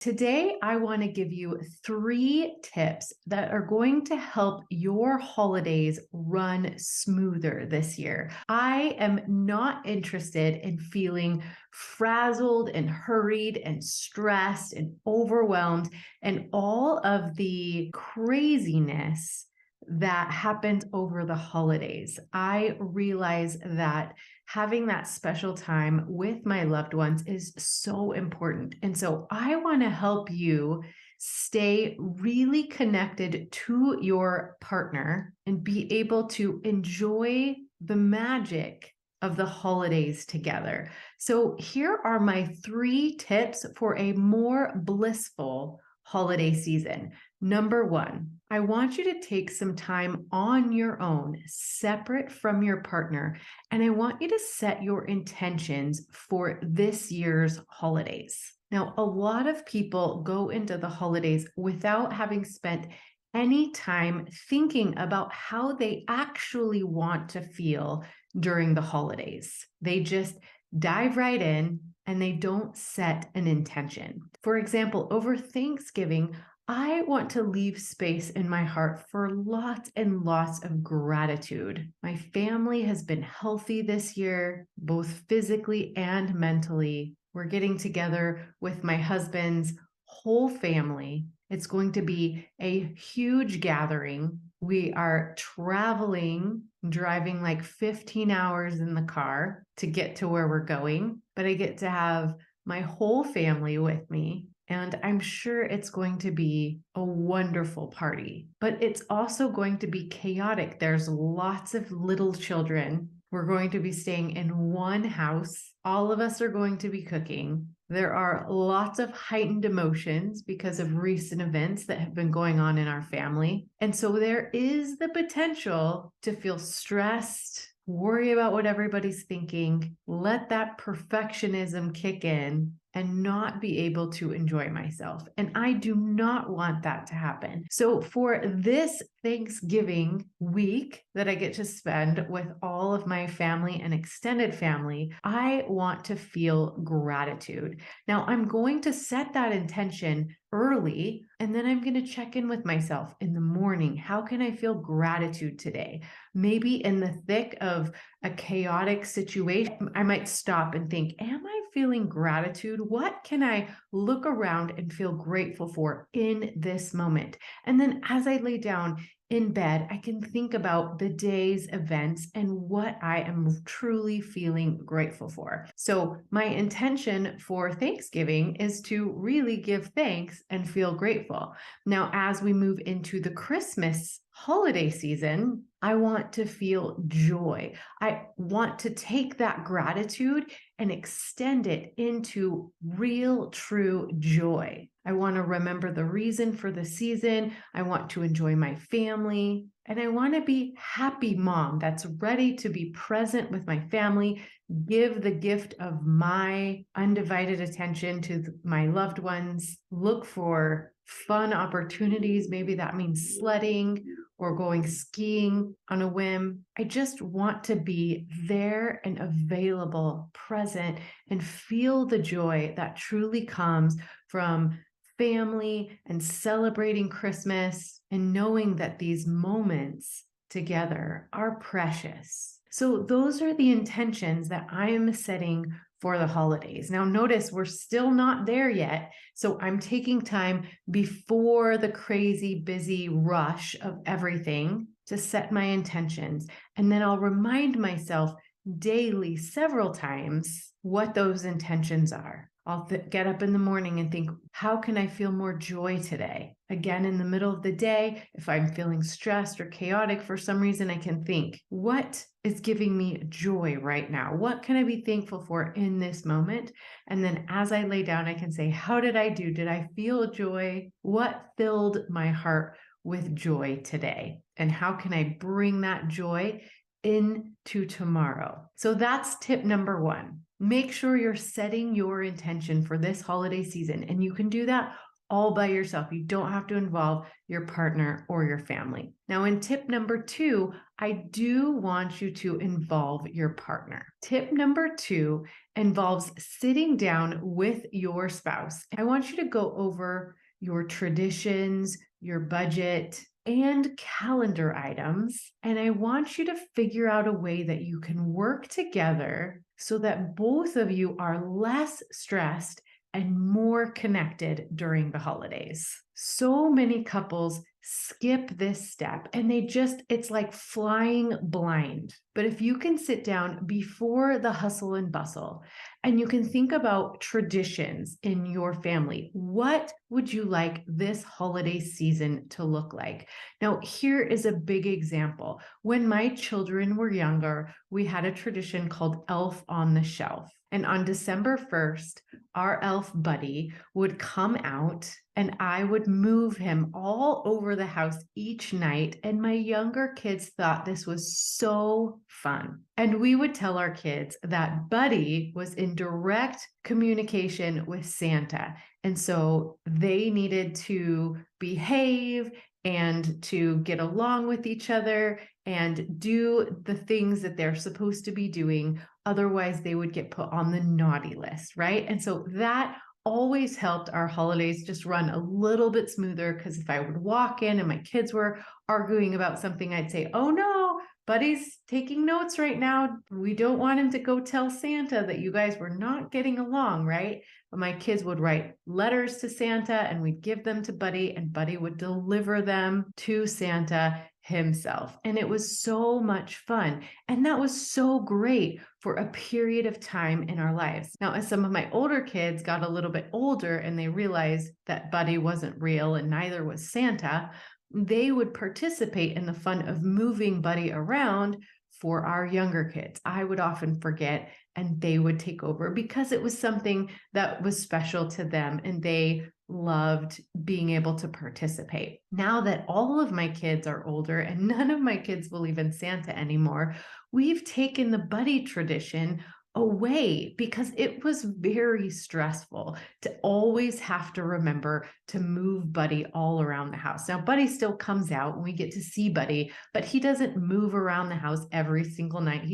Today, I want to give you 3 tips that are going to help your holidays run smoother this year. I am not interested in feeling frazzled and hurried and stressed and overwhelmed and all of the craziness that happens over the holidays. I realize that having that special time with my loved ones is so important. And so I want to help you stay really connected to your partner and be able to enjoy the magic of the holidays together. So here are my 3 tips for a more blissful holiday season. Number 1, I want you to take some time on your own, separate from your partner, and I want you to set your intentions for this year's holidays. Now, a lot of people go into the holidays without having spent any time thinking about how they actually want to feel during the holidays. They just dive right in and they don't set an intention. For example, over Thanksgiving, I want to leave space in my heart for lots and lots of gratitude. My family has been healthy this year, both physically and mentally. We're getting together with my husband's whole family. It's going to be a huge gathering. We are traveling, driving like 15 hours in the car to get to where we're going, but I get to have my whole family with me. And I'm sure it's going to be a wonderful party, but it's also going to be chaotic. There's lots of little children. We're going to be staying in one house. All of us are going to be cooking. There are lots of heightened emotions because of recent events that have been going on in our family. And so there is the potential to feel stressed, worry about what everybody's thinking, let that perfectionism kick in, and not be able to enjoy myself. And I do not want that to happen. So for this Thanksgiving week that I get to spend with all of my family and extended family, I want to feel gratitude. Now, I'm going to set that intention early, and then I'm going to check in with myself in the morning. How can I feel gratitude today? Maybe in the thick of a chaotic situation, I might stop and think, am I feeling gratitude? What can I look around and feel grateful for in this moment? And then as I lay down in bed, I can think about the day's events and what I am truly feeling grateful for. So my intention for Thanksgiving is to really give thanks and feel grateful. Now, as we move into the Christmas holiday season, I want to feel joy. I want to take that gratitude and extend it into real, true joy. I want to remember the reason for the season. I want to enjoy my family. And I want to be happy mom that's ready to be present with my family, give the gift of my undivided attention to my loved ones, look for fun opportunities. Maybe that means sledding or going skiing on a whim. I just want to be there and available, present, and feel the joy that truly comes from family and celebrating Christmas and knowing that these moments together are precious. So those are the intentions that I am setting for the holidays. Now, notice we're still not there yet. So I'm taking time before the crazy, busy rush of everything to set my intentions. And then I'll remind myself daily, several times, what those intentions are. I'll get up in the morning and think, how can I feel more joy today? Again, in the middle of the day, if I'm feeling stressed or chaotic for some reason, I can think, what is giving me joy right now? What can I be thankful for in this moment? And then as I lay down, I can say, how did I do? Did I feel joy? What filled my heart with joy today? And how can I bring that joy into tomorrow? So that's tip number 1. Make sure you're setting your intention for this holiday season. And you can do that all by yourself. You don't have to involve your partner or your family. Now, in tip number 2, I do want you to involve your partner. Tip number 2 involves sitting down with your spouse. I want you to go over your traditions, your budget, and calendar items. And I want you to figure out a way that you can work together so that both of you are less stressed and more connected during the holidays. So many couples skip this step and it's like flying blind. But if you can sit down before the hustle and bustle and you can think about traditions in your family, what would you like this holiday season to look like? Now, here is a big example. When my children were younger, we had a tradition called Elf on the Shelf. And on December 1st, our elf buddy would come out and I would move him all over the house each night. And my younger kids thought this was so fun. And we would tell our kids that Buddy was in direct communication with Santa. And so they needed to behave and to get along with each other and do the things that they're supposed to be doing. Otherwise, they would get put on the naughty list, right? And so that always helped our holidays just run a little bit smoother, because if I would walk in and my kids were arguing about something, I'd say, oh no, Buddy's taking notes right now. We don't want him to go tell Santa that you guys were not getting along, right? But my kids would write letters to Santa and we'd give them to Buddy and Buddy would deliver them to Santa himself. And it was so much fun. And that was so great for a period of time in our lives. Now, as some of my older kids got a little bit older and they realized that Buddy wasn't real and neither was Santa, they would participate in the fun of moving Buddy around for our younger kids. I would often forget and they would take over because it was something that was special to them and they loved being able to participate. Now that all of my kids are older and none of my kids believe in Santa anymore, we've taken the Buddy tradition away because it was very stressful to always have to remember to move Buddy all around the house. Now, Buddy still comes out and we get to see Buddy, but he doesn't move around the house every single night.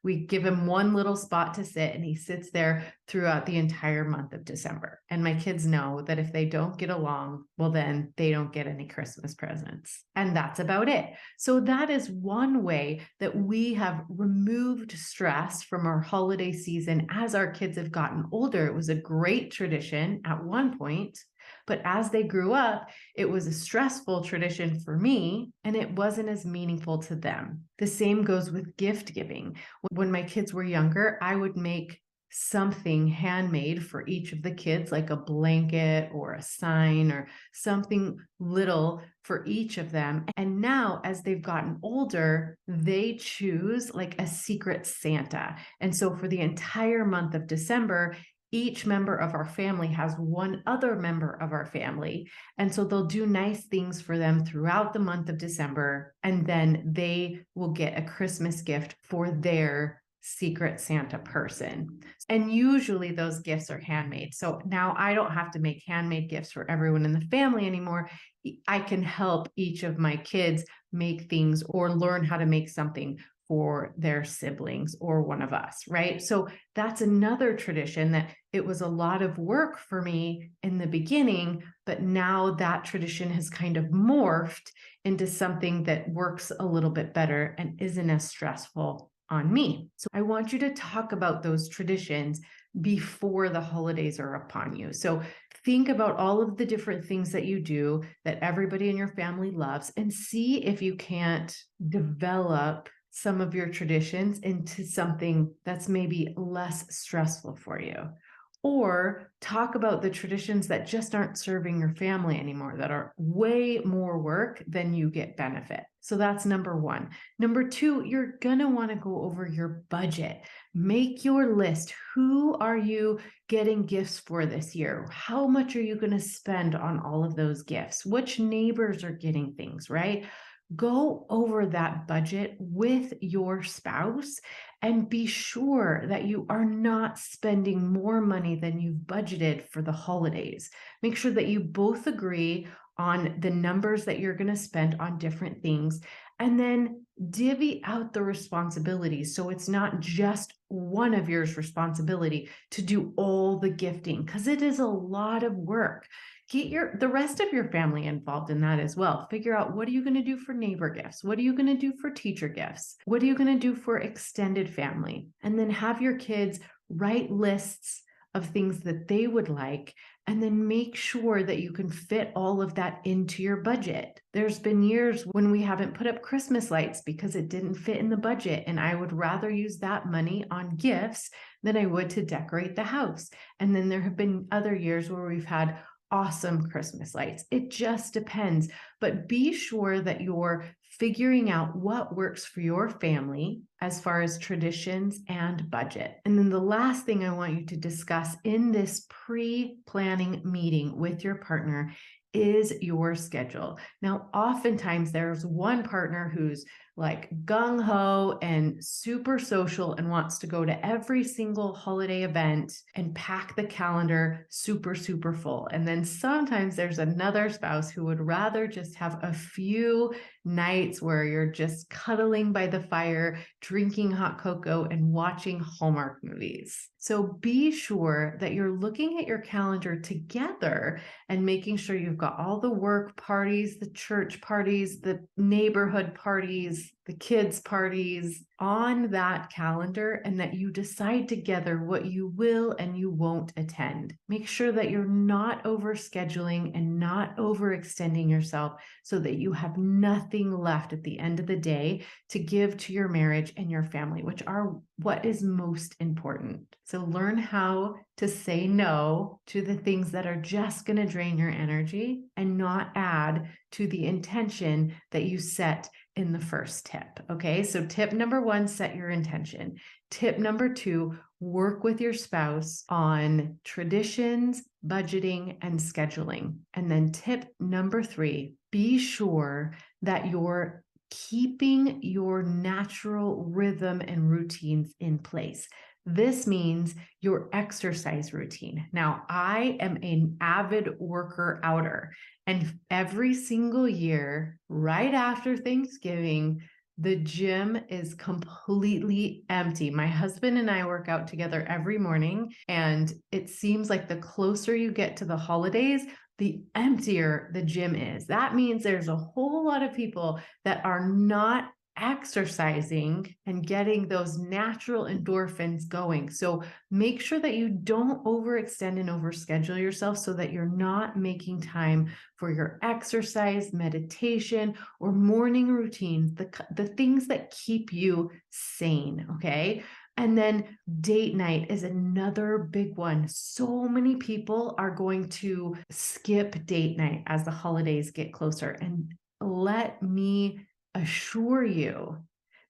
We give him one little spot to sit and he sits there throughout the entire month of December. And my kids know that if they don't get along, well, then they don't get any Christmas presents. And that's about it. So that is one way that we have removed stress from our holiday season as our kids have gotten older. It was a great tradition at one point, but as they grew up, it was a stressful tradition for me, and it wasn't as meaningful to them. The same goes with gift giving. When my kids were younger, I would make something handmade for each of the kids, like a blanket or a sign or something little for each of them. And now, as they've gotten older, they choose like a secret Santa. And so for the entire month of December, each member of our family has one other member of our family. And so they'll do nice things for them throughout the month of December. And then they will get a Christmas gift for their secret Santa person. And usually those gifts are handmade. So now I don't have to make handmade gifts for everyone in the family anymore. I can help each of my kids make things or learn how to make something for their siblings or one of us, right? So that's another tradition that it was a lot of work for me in the beginning, but now that tradition has kind of morphed into something that works a little bit better and isn't as stressful on me. So I want you to talk about those traditions before the holidays are upon you. So think about all of the different things that you do that everybody in your family loves and see if you can't develop some of your traditions into something that's maybe less stressful for you. Or talk about the traditions that just aren't serving your family anymore, that are way more work than you get benefit. So that's number one. Number two, you're going to want to go over your budget. Make your list. Who are you getting gifts for this year? How much are you going to spend on all of those gifts? Which neighbors are getting things, right? go over that budget with your spouse and be sure that you are not spending more money than you've budgeted for the holidays. Make sure that you both agree on the numbers that you're going to spend on different things, and then divvy out the responsibilities. So it's not just one of yours responsibility to do all the gifting, because it is a lot of work. Get the rest of your family involved in that as well. Figure out, what are you going to do for neighbor gifts? What are you going to do for teacher gifts? What are you going to do for extended family? And then have your kids write lists of things that they would like, and then make sure that you can fit all of that into your budget. There's been years when we haven't put up Christmas lights because it didn't fit in the budget, and I would rather use that money on gifts than I would to decorate the house. And then there have been other years where we've had awesome Christmas lights. It just depends, but be sure that you're figuring out what works for your family as far as traditions and budget. And then the last thing I want you to discuss in this pre-planning meeting with your partner is your schedule. Now, oftentimes there's one partner who's like gung-ho and super social and wants to go to every single holiday event and pack the calendar super, super full. And then sometimes there's another spouse who would rather just have a few nights where you're just cuddling by the fire, drinking hot cocoa, and watching Hallmark movies. So be sure that you're looking at your calendar together and making sure you've got all the work parties, the church parties, the neighborhood parties, the kids' parties on that calendar, and that you decide together what you will and you won't attend. Make sure that you're not overscheduling and not overextending yourself so that you have nothing left at the end of the day to give to your marriage and your family, which are what is most important. So learn how to say no to the things that are just going to drain your energy and not add to the intention that you set in the first tip. Okay, so tip number 1, set your intention. Tip number 2, work with your spouse on traditions, budgeting, and scheduling. And then tip number 3, be sure that you're keeping your natural rhythm and routines in place. This means your exercise routine. Now, I am an avid worker outer, and every single year, right after Thanksgiving, the gym is completely empty. My husband and I work out together every morning, and it seems like the closer you get to the holidays, the emptier the gym is. That means there's a whole lot of people that are not exercising and getting those natural endorphins going. So make sure that you don't overextend and overschedule yourself so that you're not making time for your exercise, meditation, or morning routines, the things that keep you sane, okay? And then date night is another big one. So many people are going to skip date night as the holidays get closer. And let me assure you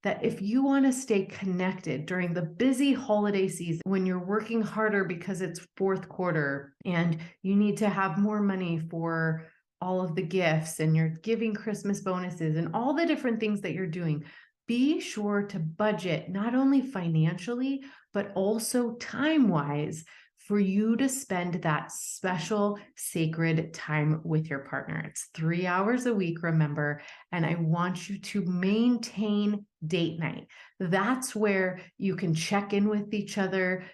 that if you want to stay connected during the busy holiday season, when you're working harder because it's fourth quarter and you need to have more money for all of the gifts and you're giving Christmas bonuses and all the different things that you're doing, be sure to budget not only financially, but also time-wise for you to spend that special sacred time with your partner. It's 3 hours a week, remember, and I want you to maintain date night. That's where you can check in with each other.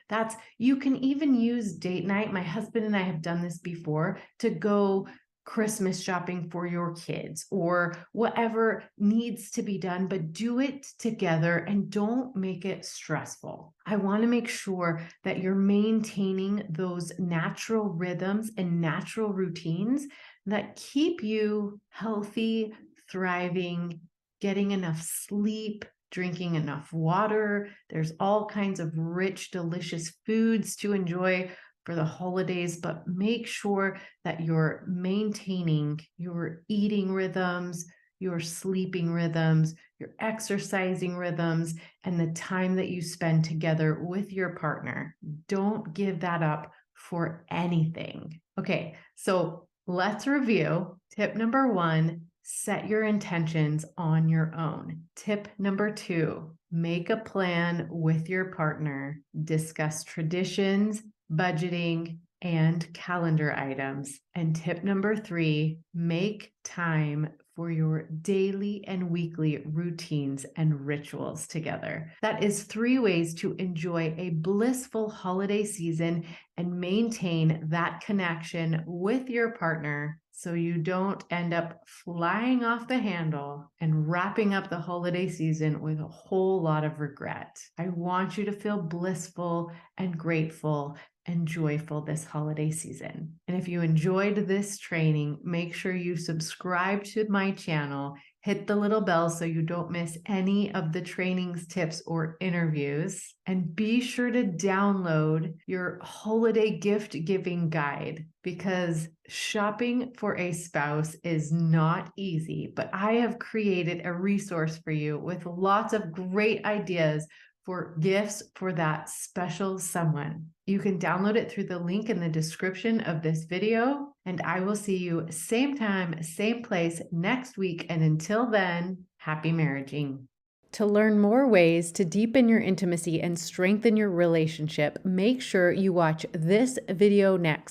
You can even use date night. My husband and I have done this before to go Christmas shopping for your kids or whatever needs to be done, but do it together and don't make it stressful. I want to make sure that you're maintaining those natural rhythms and natural routines that keep you healthy, thriving, getting enough sleep, drinking enough water. There's all kinds of rich, delicious foods to enjoy for the holidays, but make sure that you're maintaining your eating rhythms, your sleeping rhythms, your exercising rhythms, and the time that you spend together with your partner. Don't give that up for anything. Okay, so let's review. Tip number 1, Set your intentions on your own. Tip number 2, make a plan with your partner. Discuss traditions, budgeting, and calendar items. And tip number 3, make time for your daily and weekly routines and rituals together. That is 3 ways to enjoy a blissful holiday season and maintain that connection with your partner so you don't end up flying off the handle and wrapping up the holiday season with a whole lot of regret. I want you to feel blissful and grateful and joyful this holiday season. And if you enjoyed this training, make sure you subscribe to my channel, hit the little bell so you don't miss any of the trainings, tips, or interviews, and be sure to download your holiday gift giving guide because shopping for a spouse is not easy, but I have created a resource for you with lots of great ideas for gifts for that special someone. You can download it through the link in the description of this video, and I will see you same time, same place next week. And until then, happy marriaging. To learn more ways to deepen your intimacy and strengthen your relationship, make sure you watch this video next